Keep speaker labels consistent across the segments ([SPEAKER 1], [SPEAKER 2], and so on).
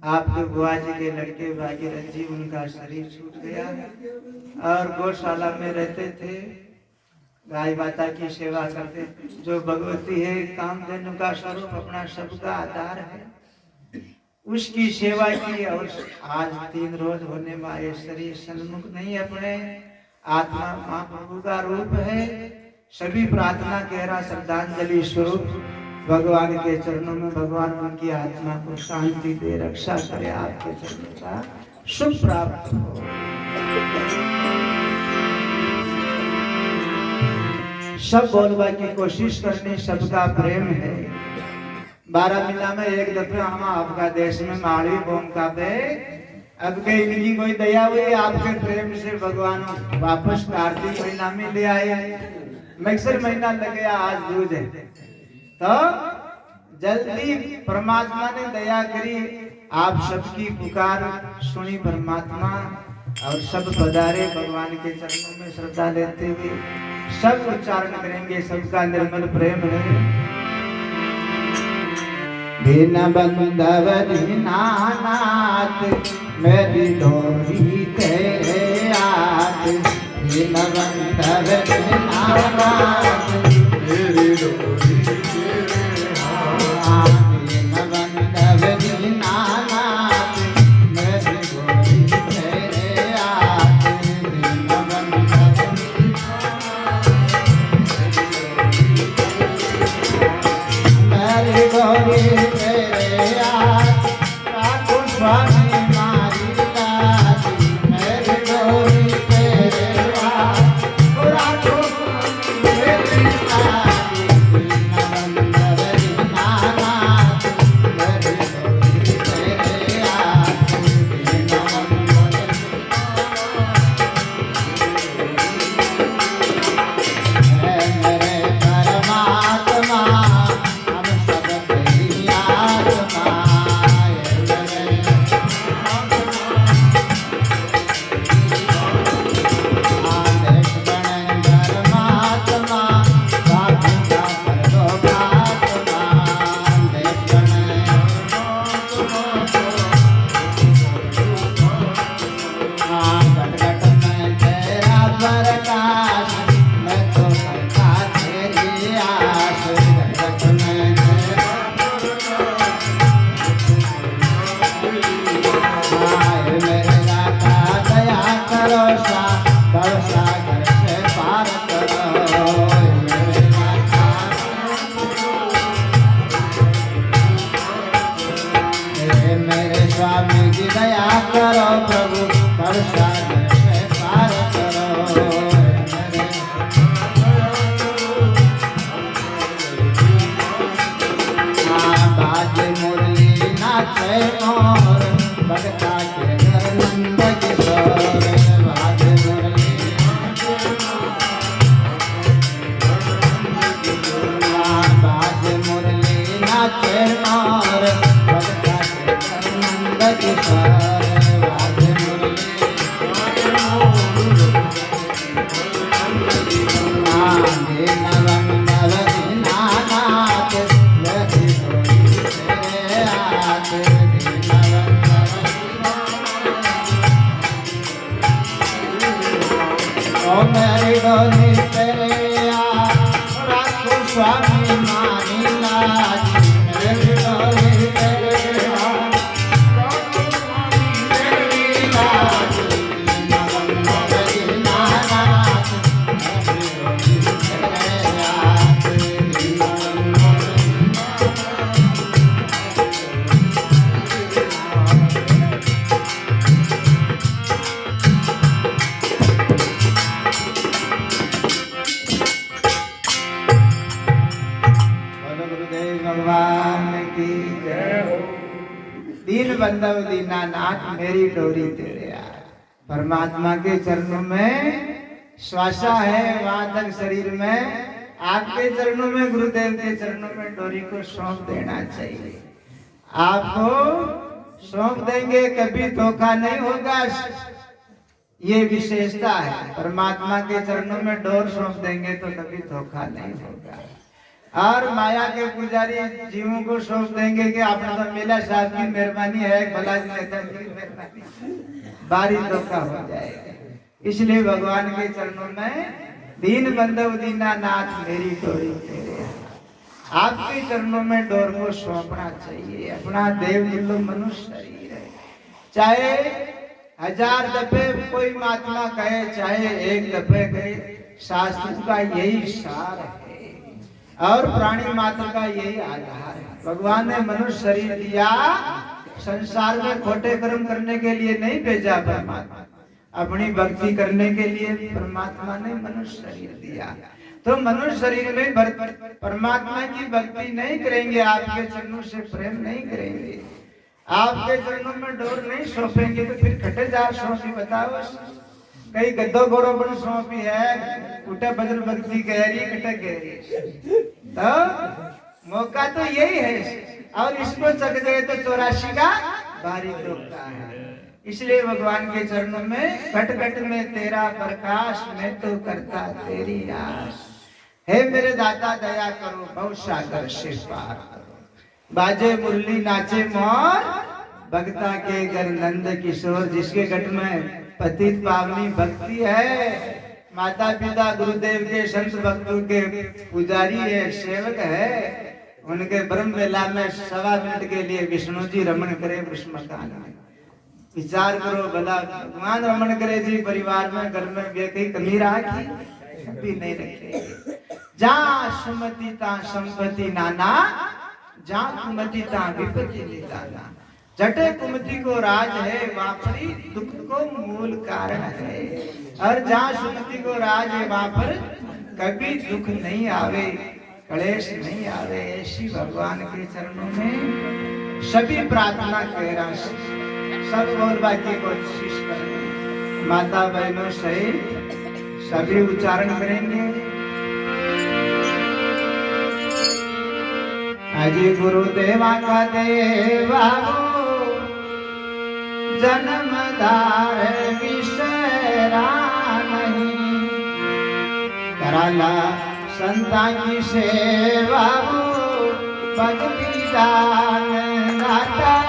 [SPEAKER 1] आपके बुआ जी के लड़के भागीरथ जी, उनका शरीर छूट गया और गौशाला में रहते थे, गाय माता की सेवा करते। जो भगवती है कामधेनु का स्वरूप, अपना सबका आधार है, उसकी सेवा की। और आज 3 रोज होने में आए, शरीर सन्मुख नहीं, अपने आत्मा महाप्रभु का रूप है। सभी प्रार्थना गहरा श्रद्धांजलि स्वरूप भगवान के चरणों में, भगवान उनकी आत्मा को शांति दे, रक्षा करे, आपके चरणों का शुभ प्राप्त हो। सब बोलवा की कोशिश करनी, सबका प्रेम है। 12 महीना में एक दफे हम आपका देश में माड़ी बोम का पे, अब के इनकी कोई दया हुई, आपके प्रेम से भगवान वापस कार्तिक महीना में ले आए। मिक्सर महीना लग गया, आज दूज है, तो जल्दी परमात्मा ने दया करी, आप सबकी पुकार सुनी परमात्मा, और सब पधारे भगवान के चरणों में श्रद्धा लेते हुए सब उच्चारण करेंगे, सबका निर्मल प्रेम है। दीन बंधव दीनानाथ, मेरी डोरी तेरे हाथ। दीन बंधव दीनानाथ, मेरी डोरी तेरे हाथ। दीन बंधव दीनानाथ, मेरी डोरी तेरे हाथ। दीन बंधव मेरी डोरी तेरे हाथ, राखो स्वामी मारी लाज। मेरी डोरी तेरे हाथ, राखो मेरी लाज। दीन बंधव दीनानाथ, मेरी डोरी तेरे हाथ। दीन बंधव है मेरे परमात्मा, हम सब तेरी आत्मा। है मेरे आदेश बने परमात्मा, साधु का सर्वोपात्मा। आदेश बने घट घट में तेरा प्रकाश, मैं तो करता तेरी आस। घट घट में तेरा आए मेरे दाता, दया करो सा, भव सागर से पार करो। मेरे दाता, मेरे स्वामी की दया करो प्रभु, भव सागर से पार करो। मेरे बाजे मुरली नाचे मोर, भगता के घर नंद किशोर। बाजे मुरली बाजे मुरली नाचे मोर, भगता के घर नंद किशोर। बाजे मुरली दीन बंधव दीनानाथ, मेरी डोरी तेरे हाथ। दीन बंधव ओ मेरी डोरी तेरे हाथ, राखो स्वामी मारी लाज। मेरी डोरी तेरे हाथ, राखो स्वामी मेरी लाज। दीन बंधव दीनानाथ, मेरी डोरी तेरे हाथ। दीन बंधव बोलो गुरुदेव भगवान की जय हो। दीन बंधव दीनानाथ, मेरी डोरी तेरे हाथ। परमात्मा के चरणों में श्वासा है, वहां तक शरीर में, आपके चरणों में, गुरुदेव के चरणों में डोरी को सौंप देना चाहिए। आपको सौंप देंगे, कभी धोखा नहीं होगा। ये विशेषता है, परमात्मा के चरणों में डोर सौंप देंगे तो कभी धोखा नहीं होगा। और माया के पुजारी जीवों को सौंप देंगे कि आपने तो मेला साहब की मेहरबानी है, भला नेता की मेहरबानी, बारी धोखा हो जाएगा। इसलिए भगवान के चरणों में दीन बंधु दीनानाथ मेरी डोरी तेरे, आपके चरणों में डोर को सौंपना चाहिए। अपना देव तुल्य मनुष्य शरीर है, चाहे 1000 दफे कोई महात्मा कहे, चाहे 1 दफे कहे, शास्त्र का यही सार है और प्राणी मात्र का यही आधार है। भगवान ने मनुष्य शरीर दिया संसार में खोटे कर्म करने के लिए नहीं भेजा, परमात्मा अपनी भक्ति करने के लिए परमात्मा ने मनुष्य शरीर दिया। तो मनुष्य शरीर में परमात्मा की भक्ति नहीं करेंगे, आपके चरणों से प्रेम नहीं करेंगे, आपके चरणों में डोर नहीं सौंपेंगे, तो फिर खटे जा सौंपी बताओ। कई गद्दो गोड़ो बन सौंपी है, उठे बदल भक्ति गहरी कटक गहरी, तो मौका तो यही है। और इसको चक गए तो 84 का बारी धोखा है। इसलिए भगवान के चरणों में घट घट में तेरा प्रकाश, मैं तो करता तेरी आस। हे मेरे दाता दया करो, भव सागर से पार करो। बाजे मुरली नाचे मोर, भक्ता के घर नंद किशोर। जिसके घट में पतित पावनी भक्ति है, माता पिता गुरुदेव के संत भक्तों के पुजारी है, सेवक है, उनके ब्रह्म वेला में 1.25 मिनट के लिए विष्णु जी रमण करे मकान में। विचार करो भला, भगवान रमण करे जी परिवार में, घर में कहीं कमी राखी कभी नहीं रखेंगे। जहाँ सुमति ता संपत्ति नाना, जहाँ कुमति ता विपत्ति निदाना। जटे कुमति को राज है, वहाँ पर दुख को मूल कारण है। और जहाँ सुमति को राज है, वहाँ पर कभी दुख नहीं आवे, कलेश नहीं आवे। ऐसी भगवान के चरणों में सभी प्रार्थना कह रहा, सब बोल बाकी कोशिश करें। माता बहनों सहित सभी उच्चारण करेंगे। अजय गुरुदेवा का देवा जन्मदार विसरा नहीं, कराला संता की सेवा भक्ति दान दाता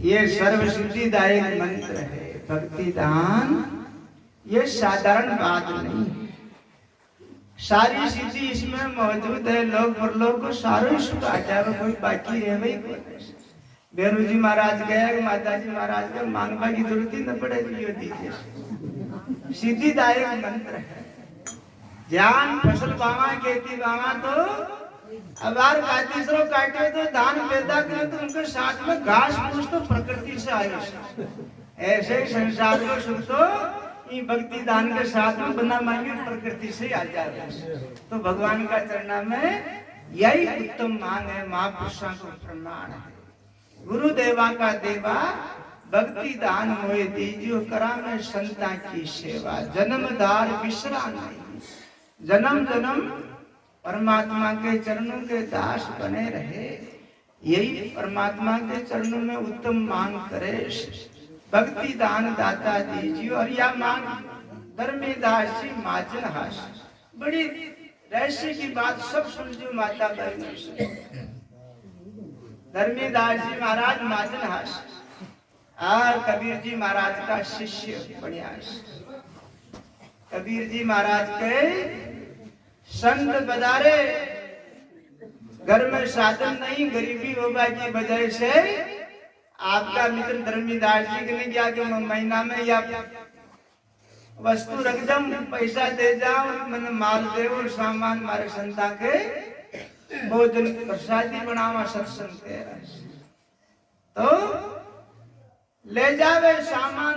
[SPEAKER 1] ये सर्व सिद्धिदायक मंत्र है। भक्ति दान ये साधारण बात नहीं है, सारी सिद्धि इसमें मौजूद है। लोग परलोक को सारो सुख आ जाए, कोई बाकी रहे वही। बेरू जी महाराज गया, माता जी महाराज का मांगवा की जरूरत ही न पड़ेगी। दीजिए सिद्धिदायक मंत्र है। ज्ञान फसल बावा खेती बावा तो अबार कातीसरो काटे तो धान पैदा करे तो उनके साथ में घास फूस तो प्रकृति से आए। ऐसे ही संसार को सुख तो भक्ति दान के साथ में बना मांगे प्रकृति से आ जाए। तो भगवान का चरणा में यही उत्तम मांग है, महापुरुषों को प्रमाण है। गुरुदेवा का देवा भक्ति दान मोए दीजियो, करा में संता की सेवा। जन्मदार विश्रा नहीं, जन्म जन्म परमात्मा के चरणों के दास बने रहे। यही परमात्मा के चरणों में उत्तम मांग करे, भक्ति दान दाता दीजिए। और यह मांग धर्मीदास जी माजन हास, बड़ी रहस्य की बात सब सुनजो माता बहन। धर्मीदास जी महाराज माजन हास और कबीर जी महाराज का शिष्य बनियास। कबीर जी महाराज के संत बदारे, घर में साधन नहीं, गरीबी होगा की वजह से आपका मित्र धर्मीदास जी ने क्या कि महीना में या वस्तु रख जाऊं, पैसा दे जाओ, मैंने माल दे और सामान मारे संता के भोजन प्रसादी बनावा सत्संग तेरा। तो ले जावे सामान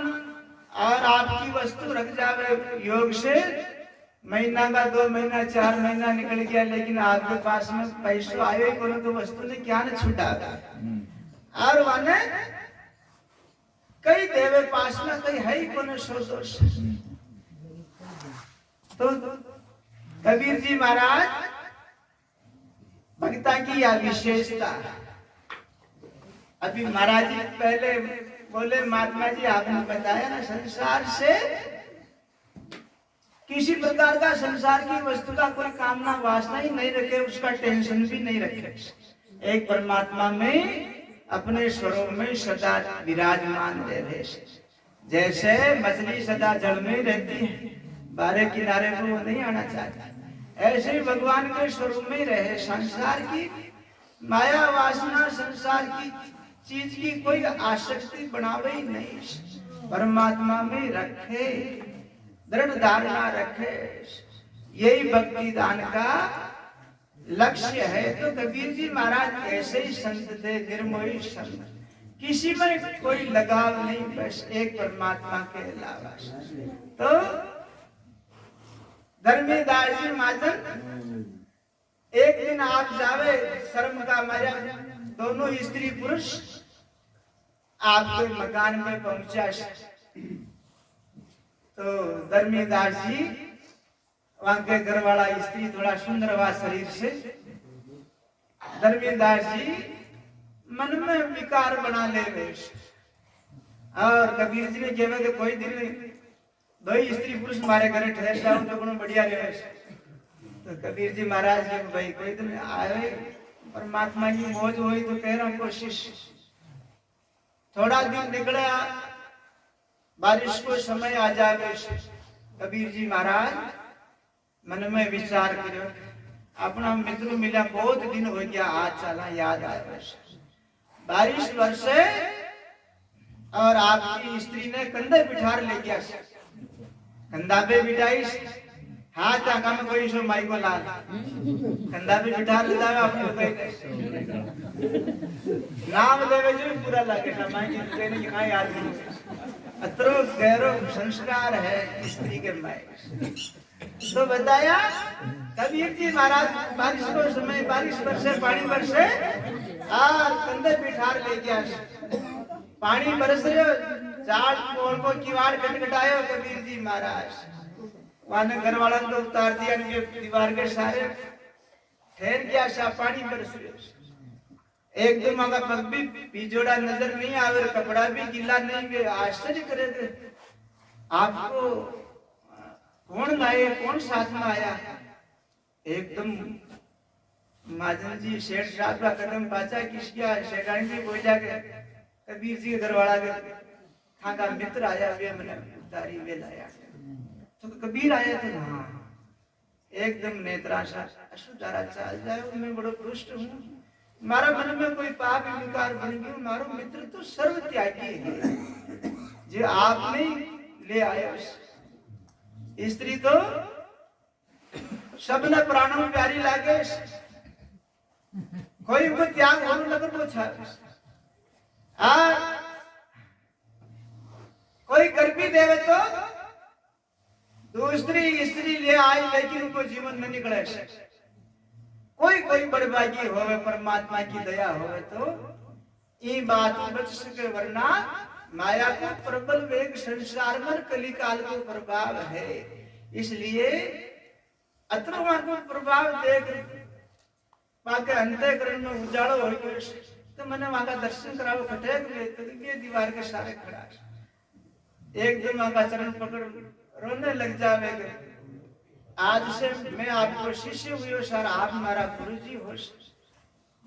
[SPEAKER 1] और आपकी वस्तु रख जावे योग से। महीना का 2 महीना 4 महीना निकल गया, लेकिन आपके पास में पैसा आए को तो वस्तु ने क्या न छूटा। और वाने कई देवे पास में कई है ही कोने सो दोष। तो कबीर जी महाराज भक्ता की यह विशेषता। अभी महाराज जी पहले बोले, महात्मा जी आपने बताया ना संसार से किसी प्रकार का संसार की वस्तु का कोई कामना वासना ही नहीं रखे, उसका टेंशन भी नहीं रखे। एक परमात्मा में अपने स्वरूप में सदा विराजमान रहे। जैसे मछली सदा जल में रहती है, बारे किनारे को वो नहीं आना चाहती, ऐसे ही भगवान के स्वरूप में रहे। संसार की माया वासना, संसार की चीज की कोई आसक्ति बनावे ही नहीं, परमात्मा में रखे, दृढ़ धारणा रखे। यही भक्ति दान का लक्ष्य है। तो कबीर जी महाराज ऐसे ही संत थे, निर्मोही संत, किसी में कोई लगाव नहीं, बस एक परमात्मा के अलावा। तो धर्मीदास जी महाजन एक दिन आप जावे, शर्म का मारा दोनों स्त्री पुरुष आपके मकान में पहुंचा। तो धर्मीदास जी वहां के घर वाला स्त्री थोड़ा सुंदर हुआ शरीर से, धर्मीदास जी मन में विकार बना ले गए। और कबीर जी ने कहे कि कोई दिन 2 स्त्री पुरुष हमारे घर ठहर जाओ तो बड़ा बढ़िया रहे। तो कबीर जी महाराज जी भाई कोई दिन आए, परमात्मा की मौज हुई तो कह रहा कोशिश। थोड़ा दिन निकला, बारिश को समय आ जाए। कबीर जी महाराज मन में विचार करो, अपना मित्र मिला बहुत दिन हो गया, आज चला याद आया। बारिश बरसे और आपकी स्त्री ने कंधे बिठार ले गया, कंधा पे बिठाई, हाथ आका में कोई सो माई को लाल कंधा पे बिठार ले जावे अपने नाम देवे जो पूरा लगे ना माई की कहने की माई आदमी अतरो गहरो संस्कार है स्त्री के माई। तो बताया कबीर जी महाराज बारिश को समय, बारिश बरसे, पानी बरसे और कंधे बिठार ले गया, पानी बरस रहे, चार पोल को किवाड़ खटखटायो कबीर जी महाराज। वहां घर वाला तो उतार दिया, दीवार के सारे ठहर गया, सा पानी बरस रहे। एकदम अगर पग भी पिजोड़ा नजर नहीं आवे, कपड़ा भी गीला नहीं वे, आश्चर्य करे थे आपको कौन लाए, कौन साथ में आया। एकदम महाजन जी सेठ साहब का कदम पाचा किसका शेखानी जी बोल जाके कबीर जी के घर वाला के था का मित्र आया वे मैंने उतारी वे लाया तो कबीर आया तो हाँ एकदम नेत्राशा अशुद्धारा चाल जाए मैं बड़ो पुरुष हूँ मारा मन में कोई पाप विकार बन गयो मारो मित्र तो सर्व त्यागी है जो आप नहीं ले आए स्त्री तो सबने प्राणों में प्यारी लागे कोई उनको त्याग होने लगे पूछा कोई कर भी देवे तो दूसरी स्त्री ले आई लेकिन उनको जीवन में निकले कोई कोई बड़बागी होवे परमात्मा की दया होवे तो ये बात बच सके वरना माया को प्रबल वेग संसार में कलिकाल को प्रभाव है इसलिए अतर्वा को प्रभाव देख पाके अंतःकरण में उजाड़ो हो गयो तो मैंने वहां का दर्शन कराओ खटेक में तो ये दीवार के सारे खड़ा एकदम वहां का चरण पकड़ रोने लग जावे आज से मैं आपको शिष्य हुई सर आप हमारा गुरुजी हो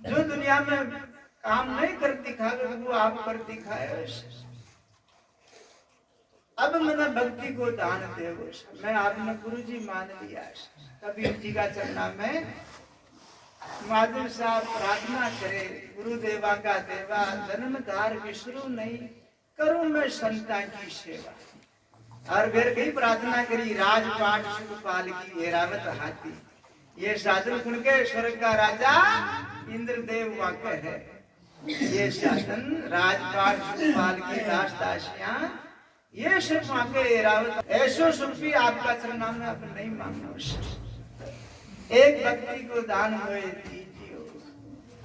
[SPEAKER 1] जो दुनिया में काम नहीं कर दिखावे वो आप कर दिखाए अब मैंने भक्ति को दान दे मैं आपने गुरुजी मान लिया कबीर जी का चरणा में माधव साहब प्रार्थना करे गुरुदेवा का देवा जन्मधार विष्णु नहीं करूं मैं संता की सेवा और फिर कई प्रार्थना करी राजपाट सुखपाल की एरावत हाथी ये शासन सुन के स्वर्ग का राजा इंद्रदेव वाक्य है ये शासन राजपाट सुखपाल की दासदासियां ये सब वाक्य एरावत ऐसो सुख भी आपका चरणा में अब नहीं मांगना एक भक्ति को दान हुए दीजियो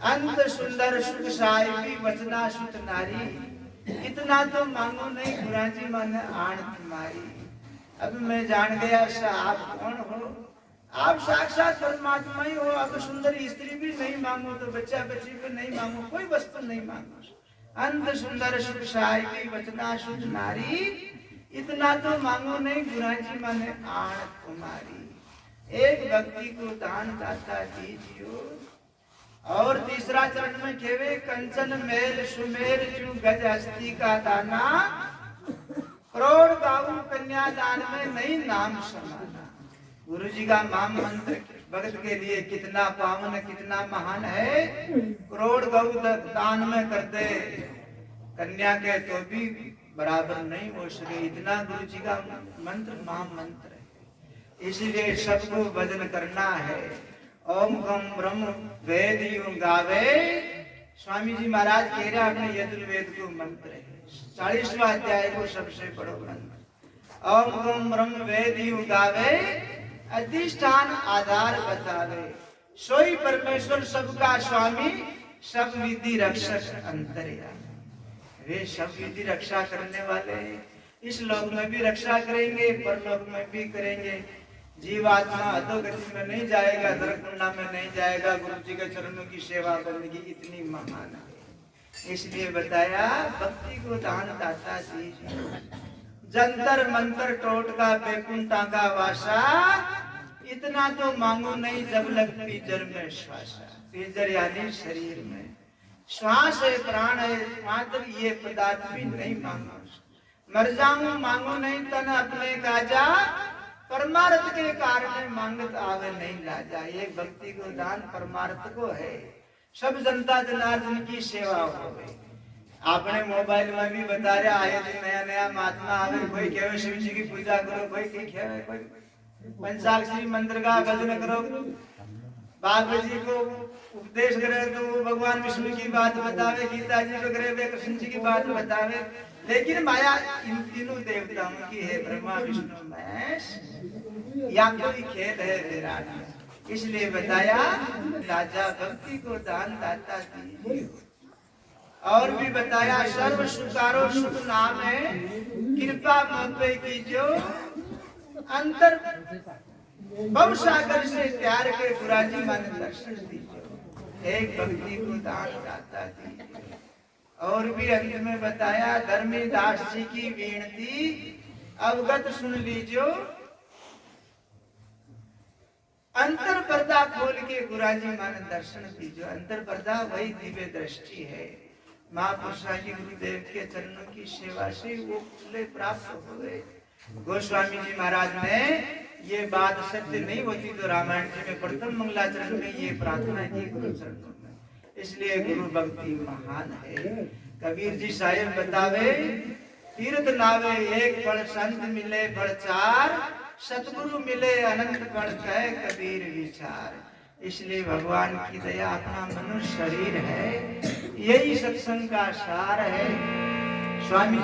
[SPEAKER 1] अंत सुंदर सुख साहिबी वचना सुत नारी इतना तो मांगो नहीं गुराजी माने आन तुम्हारी अब मैं जान गया सा आप कौन हो आप साक्षात परमात्मा ही हो अब सुंदर स्त्री भी नहीं मांगो तो बच्चा बच्ची भी नहीं मांगो कोई वस्तु नहीं मांगो अंत सुंदर सुख साहिबी वचना सुत नारी इतना तो मांगो नहीं गुराजी माने आन तुम्हारी एक भक्ति को दान दाता दीजियो और तीसरा चरण में केवे कंचन मेल सुमेर जू गज हस्ती का दाना करोड़ गाऊ कन्या दान में नहीं नाम समाना गुरु जी का नाम मंत्र भगत के लिए कितना पावन कितना महान है करोड़ गऊ दान में करते कन्या के तो भी बराबर नहीं हो सके इतना गुरु जी का मंत्र महामंत्र है इसलिए सबको भजन करना है ओम गम ब्रह्म वेद यूं गावे स्वामी जी महाराज कह रहे अपने यजुर्वेद को मंत्र है 40वां अध्याय को सबसे बड़ो मंत्र ओम गम ब्रह्म वेद यूं गावे अधिष्ठान आधार बतावे सोई परमेश्वर सबका स्वामी सब विधि रक्षक अंतर्यामी वे सब विधि रक्षा करने वाले इस लोक में भी रक्षा करेंगे परलोक में भी करेंगे जीवात्मा अधोगति में नहीं जाएगा नरकुंडा में नहीं जाएगा गुरु जी के चरणों की सेवा करने की इतनी महान है इसलिए बताया भक्ति को दान दाता दीजिए जंतर मंतर टोटका बैकुंठा का वासा इतना तो मांगो नहीं जब लग पीजर में श्वासा पीजर यानी शरीर में श्वास है प्राण है मात्र ये पदार्थ भी नहीं मांगो मर जाऊं मांगो नहीं तन अपने काजा परमार्थ के कारण मांगत आवे नहीं लाजा एक भक्ति को दान परमार्थ को है सब जनता जनार्दन की सेवा हो आपने मोबाइल में भी बता रहे आए दिन नया नया महात्मा आवे कोई कहे शिव जी की पूजा करो कोई कहे कोई पंचाक्षरी मंत्र का भजन करो बाबा जी को उपदेश करे तो वो भगवान विष्णु की बात बतावे गीता जी को करे वे कृष्ण जी की बात बतावे लेकिन माया इन तीनों देवताओं की है ब्रह्मा विष्णु महेश या कोई खेद है विराट इसलिए बताया राजा भक्ति को दान दाता दीजिए और भी बताया सर्व सुकारो सुख नाम है कृपा मत की जो अंतर भव सागर से त्यार के गुराजी माने दर्शन दीजिए एक भक्ति को दान दाता दीजिए और भी अंत में बताया धर्मी दास जी की विनती अवगत सुन लीजियो अंतर पर्दा खोल के गुराजी माने दर्शन दीजो। अंतर पर्दा वही दिव्य दृष्टि है। महापुरुषा जी गुरुदेव के चरणों की सेवा से वो फले प्राप्त हो गए। गोस्वामी जी महाराज ने ये बात सत्य नहीं होती तो रामायण जी में प्रथम मंगलाचरण में ये प्रार्थना की गुरु चरणों में। इसलिए गुरु भक्ति महान है। कबीर जी साहिब बतावे तीर्थ नावे एक फल संत मिले फल चार, सतगुरु मिले अनंत फल कहे कबीर विचार। इसलिए भगवान की दया अपना मनुष्य शरीर है, यही सत्संग का सार है। स्वामी